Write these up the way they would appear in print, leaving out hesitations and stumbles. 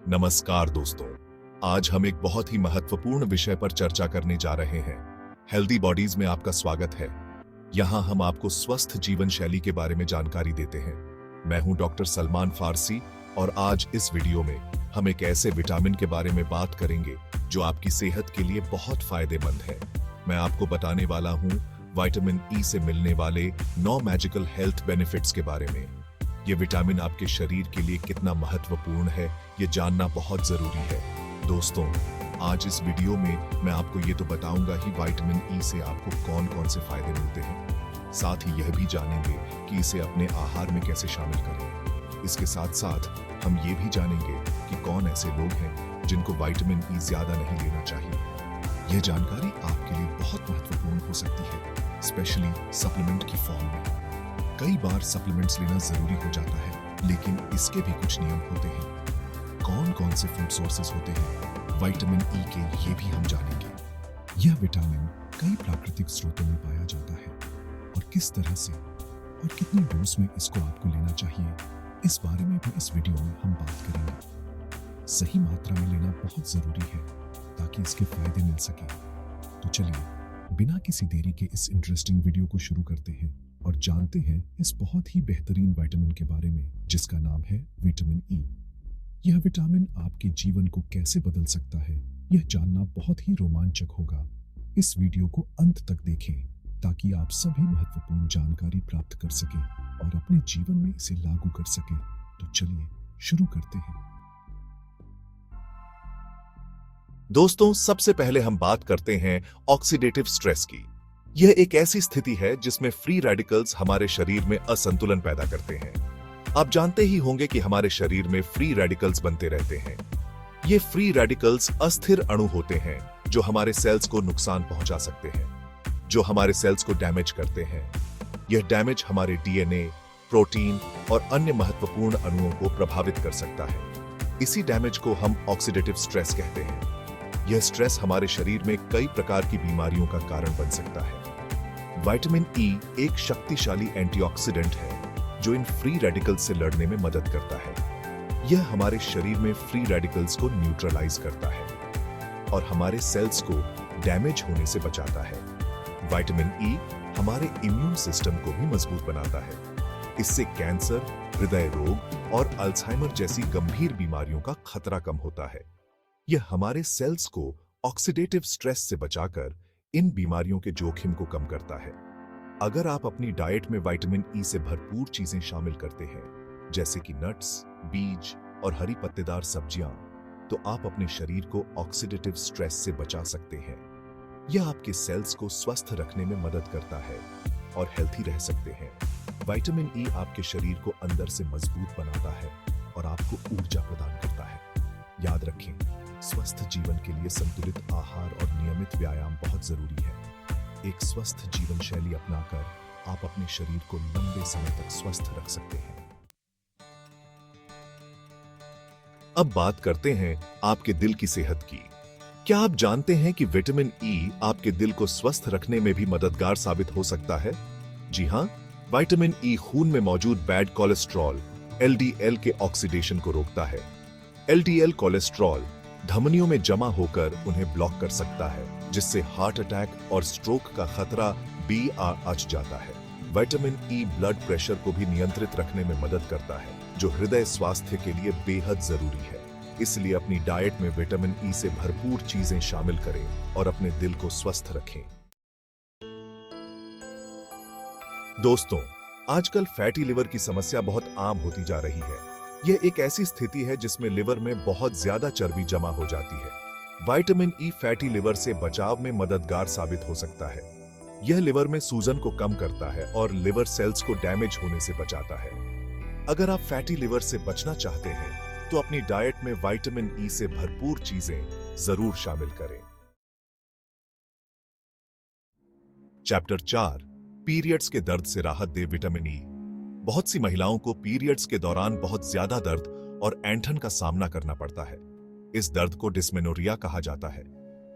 नमस्कार दोस्तों, आज हम एक बहुत ही महत्वपूर्ण विषय पर चर्चा करने जा रहे हैं। हेल्दी बॉडीज में आपका स्वागत है। यहाँ हम आपको स्वस्थ जीवन शैली के बारे में जानकारी देते हैं। मैं हूं डॉक्टर सलमान फारसी और आज इस वीडियो में हम एक ऐसे विटामिन के बारे में बात करेंगे जो आपकी सेहत के लिए बहुत फायदेमंद है। मैं आपको बताने वाला हूं विटामिन ई से मिलने वाले 9 मैजिकल हेल्थ बेनिफिट्स के बारे में। ये विटामिन आपके शरीर के लिए कितना महत्वपूर्ण है, ये जानना बहुत जरूरी है। दोस्तों, आज इस वीडियो में मैं आपको ये तो बताऊंगा ही विटामिन ई से आपको कौन कौन से फायदे मिलते हैं, साथ ही यह भी जानेंगे कि इसे अपने आहार में कैसे शामिल करें। इसके साथ साथ हम ये भी जानेंगे कि कौन ऐसे लोग हैं जिनको विटामिन ई ज्यादा नहीं लेना चाहिए। यह जानकारी आपके लिए बहुत महत्वपूर्ण हो सकती है, स्पेशली सप्लीमेंट की फॉर्म में। कई बार सप्लीमेंट्स लेना जरूरी हो जाता है, लेकिन इसके भी कुछ नियम होते हैं। कौन कौन से फूड सोर्सेज होते हैं विटामिन ई के, ये भी हम जानेंगे। यह विटामिन कई प्राकृतिक स्रोतों में पाया जाता है और किस तरह से और कितनी डोज में इसको आपको लेना चाहिए, इस बारे में भी इस वीडियो में हम बात करेंगे। सही मात्रा में लेना बहुत जरूरी है ताकि इसके फायदे मिल सके। तो चलिए बिना किसी देरी के इस इंटरेस्टिंग वीडियो को शुरू करते हैं और जानते हैं इस बहुत ही बेहतरीन विटामिन के बारे में जिसका नाम है विटामिन ई। यह विटामिन आपके जीवन को कैसे बदल सकता है, यह जानना बहुत ही रोमांचक होगा। इस वीडियो को अंत तक देखें ताकि आप सभी महत्वपूर्ण जानकारी प्राप्त कर सकें और अपने जीवन में इसे लागू कर सकें। तो चलिए शुरू करते हैं। दोस्तों, सबसे पहले हम बात करते हैं ऑक्सीडेटिव स्ट्रेस की। यह एक ऐसी स्थिति है जिसमें फ्री रेडिकल्स हमारे शरीर में असंतुलन पैदा करते हैं। आप जानते ही होंगे कि हमारे शरीर में फ्री रेडिकल्स बनते रहते हैं। ये फ्री रेडिकल्स अस्थिर अणु होते हैं जो हमारे सेल्स को नुकसान पहुंचा सकते हैं, जो हमारे सेल्स को डैमेज करते हैं। यह डैमेज हमारे डीएनए, प्रोटीन और अन्य महत्वपूर्ण अणुओं को प्रभावित कर सकता है। इसी डैमेज को हम ऑक्सीडेटिव स्ट्रेस कहते हैं। यह स्ट्रेस हमारे शरीर में कई प्रकार की बीमारियों का कारण बन सकता है। विटामिन ई एक शक्तिशाली एंटीऑक्सीडेंट है जो इन फ्री रेडिकल्स से लड़ने में मदद करता है। यह हमारे शरीर में फ्री रेडिकल्स को न्यूट्रलाइज करता है और हमारे सेल्स को डैमेज होने से बचाता है। विटामिन ई हमारे इम्यून सिस्टम को भी मजबूत बनाता है। इससे कैंसर, हृदय रोग और अल्जाइमर जैसी गंभीर बीमारियों का खतरा कम होता है। यह हमारे सेल्स को ऑक्सीडेटिव स्ट्रेस से बचाकर इन बीमारियों के जोखिम को कम करता है। अगर आप अपनी डाइट में विटामिन ई से भरपूर चीजें शामिल करते हैं, जैसे कि नट्स, बीज और हरी पत्तेदार सब्जियां, तो आप अपने शरीर को ऑक्सीडेटिव स्ट्रेस से बचा सकते हैं। यह आपके सेल्स को स्वस्थ रखने में मदद करता है और हेल्थी रह सकते हैं। विटामिन ई आपके शरीर को अंदर से मजबूत बनाता है और आपको ऊर्जा प्रदान करता है। याद रखें, स्वस्थ जीवन के लिए संतुलित आहार और नियमित व्यायाम बहुत जरूरी है। एक स्वस्थ जीवन शैली अपनाकर आप अपने शरीर को लंबे समय तक स्वस्थ रख सकते हैं। अब बात करते हैं आपके दिल की सेहत की। क्या आप जानते हैं कि विटामिन ई आपके दिल को स्वस्थ रखने में भी मददगार साबित हो सकता है? जी हां, विटामिन ई खून में मौजूद बैड कोलेस्ट्रॉल एलडीएल के ऑक्सीडेशन को रोकता है। एलडीएल कोलेस्ट्रॉल धमनियों में जमा होकर उन्हें ब्लॉक कर सकता है, जिससे हार्ट अटैक और स्ट्रोक का खतरा भी अच जाता है। विटामिन ई ब्लड प्रेशर को भी नियंत्रित रखने में मदद करता है, जो हृदय स्वास्थ्य के लिए बेहद जरूरी है। इसलिए अपनी डाइट में विटामिन ई से भरपूर चीजें शामिल करें और अपने दिल को स्वस्थ रखें। दोस्तों, आजकल फैटी लिवर की समस्या बहुत आम होती जा रही है। यह एक ऐसी स्थिति है जिसमें लिवर में बहुत ज्यादा चर्बी जमा हो जाती है। विटामिन ई फैटी लिवर से बचाव में मददगार साबित हो सकता है। यह लिवर में सूजन को कम करता है और लिवर सेल्स को डैमेज होने से बचाता है। अगर आप फैटी लिवर से बचना चाहते हैं तो अपनी डाइट में विटामिन ई से भरपूर चीजें जरूर शामिल करें। चैप्टर 4, पीरियड्स के दर्द से राहत दे विटामिन ई। बहुत सी महिलाओं को पीरियड्स के दौरान बहुत ज्यादा दर्द और ऐंठन का सामना करना पड़ता है। इस दर्द को डिस्मेनोरिया कहा जाता है।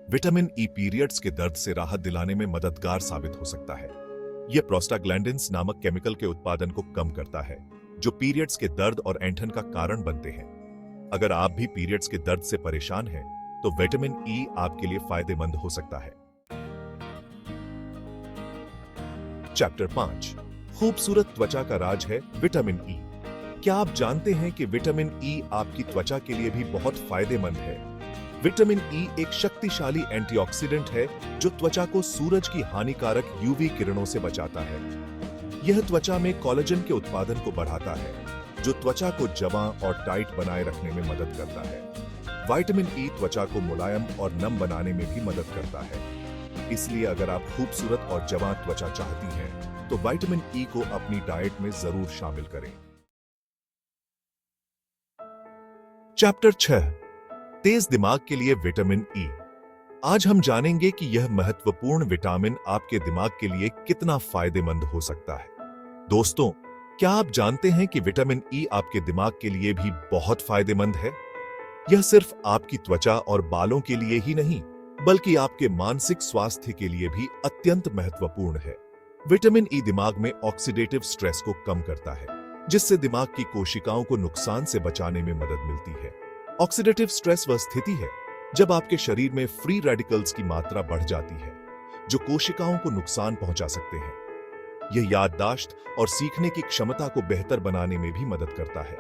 विटामिन ई पीरियड्स के दर्द से राहत दिलाने में मददगार साबित हो सकता है। यह प्रोस्टाग्लैंडिन्स नामक केमिकल के उत्पादन को कम करता है, जो पीरियड्स के दर्द और ऐंठन का कारण बनते हैं। अगर आप भी पीरियड्स के दर्द से परेशान हैं, तो विटामिन ई आपके लिए फायदेमंद हो सकता है। चैप्टर 5 खूबसूरत त्वचा का राज है विटामिन ई। क्या आप जानते हैं कि विटामिन ई आपकी त्वचा के लिए भी बहुत फायदेमंद है? विटामिन ई एक शक्तिशाली एंटीऑक्सीडेंट है जो त्वचा को सूरज की हानिकारक यूवी किरणों से बचाता है। यह त्वचा में कोलेजन के उत्पादन को बढ़ाता है, जो त्वचा को जवां और टाइट बनाए रखने में मदद करता है। विटामिन ई त्वचा को मुलायम और नम बनाने में भी मदद करता है। इसलिए अगर आप खूबसूरत और जवां त्वचा चाहती हैं, तो विटामिन ई को अपनी डाइट में जरूर शामिल करें। चैप्टर 6 तेज दिमाग के लिए विटामिन ई। आज हम जानेंगे कि यह महत्वपूर्ण विटामिन आपके दिमाग के लिए कितना फायदेमंद हो सकता है। दोस्तों, क्या आप जानते हैं कि विटामिन ई आपके दिमाग के लिए भी बहुत फायदेमंद है? यह सिर्फ आपकी त्वचा और बालों के लिए ही नहीं, बल्कि आपके मानसिक स्वास्थ्य के लिए भी अत्यंत महत्वपूर्ण है। विटामिन ई दिमाग में ऑक्सीडेटिव स्ट्रेस को कम करता है, जिससे दिमाग की कोशिकाओं को नुकसान से बचाने में मदद मिलती है। ऑक्सीडेटिव स्ट्रेस वह स्थिति है जब आपके शरीर में फ्री रेडिकल्स की मात्रा बढ़ जाती है, जो कोशिकाओं को नुकसान पहुंचा सकते हैं। यह याददाश्त और सीखने की क्षमता को बेहतर बनाने में भी मदद करता है।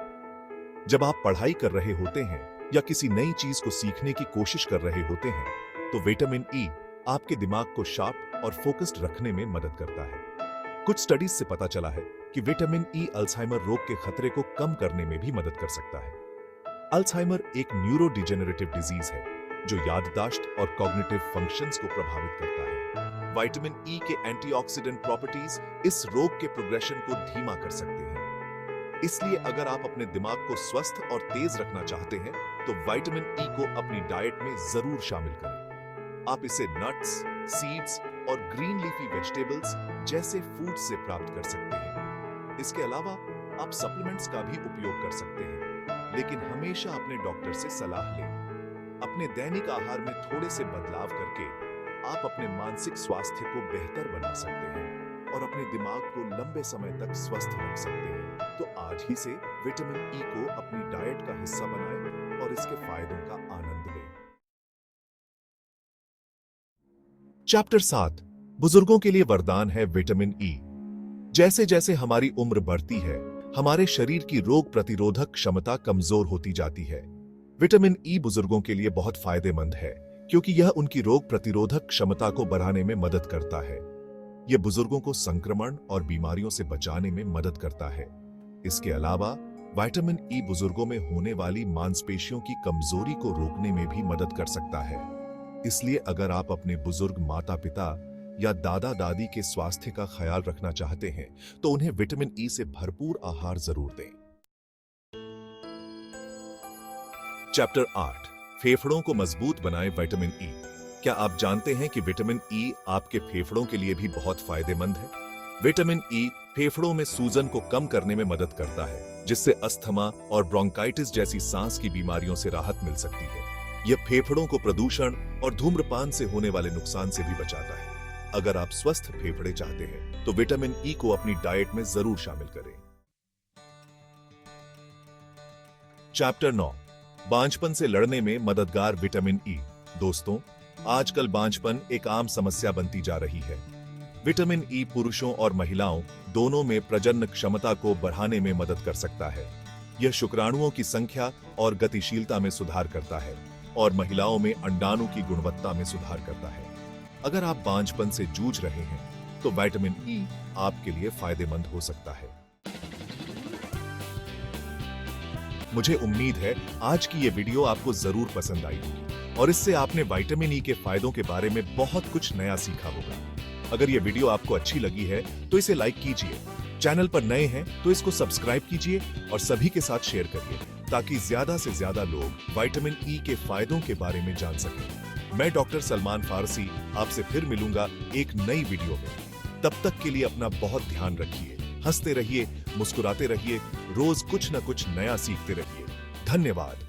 जब आप पढ़ाई कर रहे होते हैं या किसी नई चीज को सीखने की कोशिश कर रहे होते हैं, तो विटामिन ई आपके दिमाग को शार्प और फोकस्ड रखने में मदद करता है। कुछ स्टडीज से पता चला है कि विटामिन ई अल्जाइमर रोग के खतरे को कम करने में भी मदद कर सकता है। अल्जाइमर एक न्यूरोडिजेनरेटिव डिजीज है जो याददाश्त और कॉग्निटिव फंक्शंस को प्रभावित करता है। विटामिन ई के एंटीऑक्सीडेंट प्रॉपर्टीज इस रोग के प्रोग्रेशन को धीमा कर सकते हैं। इसलिए अगर आप अपने दिमाग को स्वस्थ और तेज रखना चाहते हैं, तो विटामिन ई को अपनी डाइट में जरूर शामिल करें। आप इसे नट्स, सीड्स और ग्रीन लीफी वेजिटेबल्स जैसे फूड से प्राप्त कर सकते हैं। इसके अलावा आप सप्लीमेंट्स का भी उपयोग कर सकते हैं, लेकिन हमेशा अपने डॉक्टर से सलाह लें। अपने दैनिक आहार में थोड़े से बदलाव करके आप अपने मानसिक स्वास्थ्य को बेहतर बना सकते हैं और अपने दिमाग को लंबे समय तक स्वस्थ रख सकते हैं। तो आज ही से विटामिन ई को अपनी डाइट का हिस्सा बनाएं और इसके फायदों का आनंद लें। चैप्टर 7 बुजुर्गों के लिए वरदान है विटामिन ई। जैसे जैसे हमारी उम्र बढ़ती है, हमारे शरीर की रोग प्रतिरोधक क्षमता कमजोर होती जाती है। विटामिन ई बुजुर्गों के लिए बहुत फायदेमंद है, क्योंकि यह उनकी रोग प्रतिरोधक क्षमता को बढ़ाने में मदद करता है। यह बुजुर्गों को संक्रमण और बीमारियों से बचाने में मदद करता है। इसके अलावा विटामिन ई बुजुर्गों में होने वाली मांसपेशियों की कमजोरी को रोकने में भी मदद कर सकता है। इसलिए अगर आप अपने बुजुर्ग माता पिता या दादा दादी के स्वास्थ्य का ख्याल रखना चाहते हैं, तो उन्हें विटामिन ई से भरपूर आहार जरूर दें। चैप्टर 8 फेफड़ों को मजबूत बनाए विटामिन ई। क्या आप जानते हैं कि विटामिन ई आपके फेफड़ों के लिए भी बहुत फायदेमंद है? विटामिन ई फेफड़ों में सूजन को कम करने में मदद करता है, जिससे अस्थमा और ब्रोंकाइटिस जैसी सांस की बीमारियों से राहत मिल सकती है। यह फेफड़ों को प्रदूषण और धूम्रपान से होने वाले नुकसान से भी बचाता है। अगर आप स्वस्थ फेफड़े चाहते हैं, तो विटामिन ई को अपनी डाइट में जरूर शामिल करें। चैप्टर 9 बांझपन से लड़ने में मददगार विटामिन ई। दोस्तों, आजकल बांझपन एक आम समस्या बनती जा रही है। विटामिन ई पुरुषों और महिलाओं दोनों में प्रजनन क्षमता को बढ़ाने में मदद कर सकता है। यह शुक्राणुओं की संख्या और गतिशीलता में सुधार करता है और महिलाओं में अंडाणु की गुणवत्ता में सुधार करता है। अगर आप बांझपन से जूझ रहे हैं, तो विटामिन ई आपके लिए फायदेमंद हो सकता है। मुझे उम्मीद है आज की ये वीडियो आपको जरूर पसंद आई होगी और इससे आपने विटामिन ई के फायदों के बारे में बहुत कुछ नया सीखा होगा। अगर ये वीडियो आपको अच्छी लगी है, तो इसे लाइक कीजिए। चैनल पर नए हैं तो इसको सब्सक्राइब कीजिए और सभी के साथ शेयर करिए, ताकि ज्यादा से ज्यादा लोग विटामिन ई के फायदों के बारे में जान सकें। मैं डॉक्टर सलमान फारसी आपसे फिर मिलूंगा एक नई वीडियो में। तब तक के लिए अपना बहुत ध्यान रखिए, हंसते रहिए, मुस्कुराते रहिए, रोज कुछ न कुछ नया सीखते रहिए। धन्यवाद।